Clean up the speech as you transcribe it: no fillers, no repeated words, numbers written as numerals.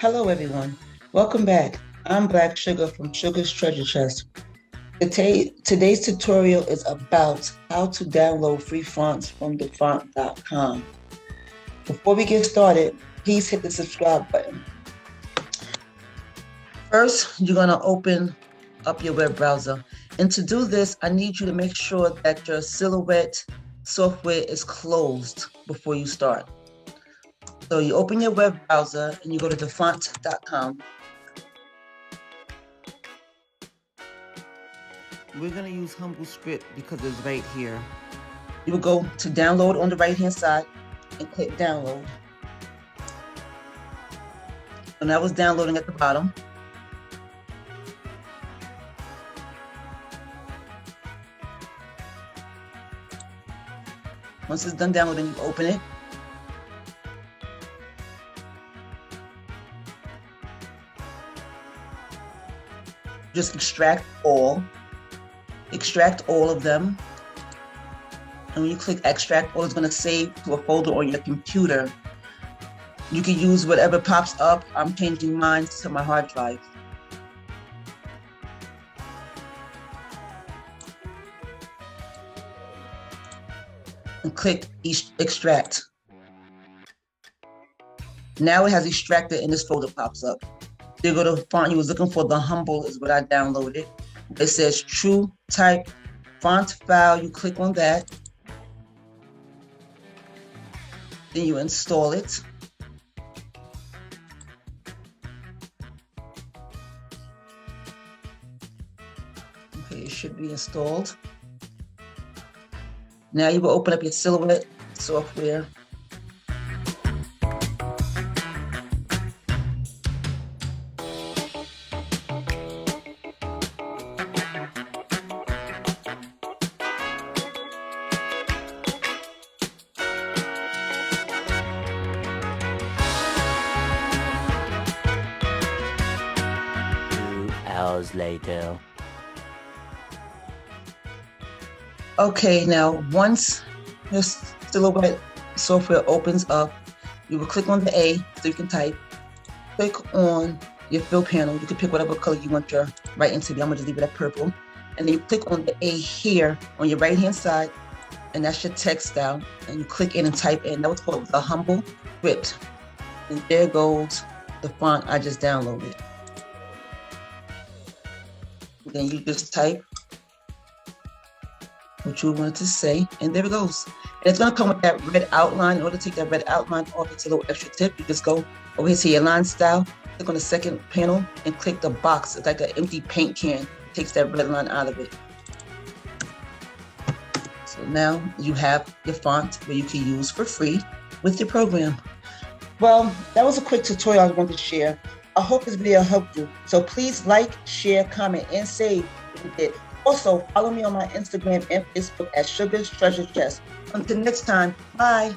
Hello everyone, welcome back. I'm Blksuga from Sugar's Treasure Chest. Today's tutorial is about how to download free fonts from dafont.com. Before we get started, please hit the subscribe button. First, you're going to open up your web browser. And to do this, I need you to make sure that your Silhouette software is closed before you start. So you open your web browser and you go to dafont.com. We're going to use Humble Script because it's right here. You will go to download on the right hand side and click download. And that was downloading at the bottom. Once it's done downloading, you open it. Just extract all of them. And when you click extract all, it's going to save to a folder on your computer. You can use whatever pops up. I'm changing mine to my hard drive. And click extract. Now it has extracted and this folder pops up. You go to the font you was looking for. The Humble is what I downloaded. It says True Type Font File. You click on that. Then you install it. Okay, it should be installed. Now you will open up your Silhouette software. Hours later. Okay, now once your Silhouette software opens up, you will click on the A so you can type. Click on your fill panel. You can pick whatever color you want your writing to be. I'm gonna just leave it at purple. And then you click on the A here on your right hand side, and that's your text style. And you click in and type in. That was called the Humble Script. And there goes the font I just downloaded. Then you just type what you wanted to say, and there it goes. And it's going to come with that red outline. In order to take that red outline off, it's a little extra tip. You just go over here to your line style, click on the second panel, and click the box. It's like an empty paint can. It takes that red line out of it. So now you have your font where you can use for free with your program. Well, that was a quick tutorial I wanted to share. I hope this video helped you. So please like, share, comment, and save if you did. Also, follow me on my Instagram and Facebook at Sugar's Treasure Chest. Until next time, bye.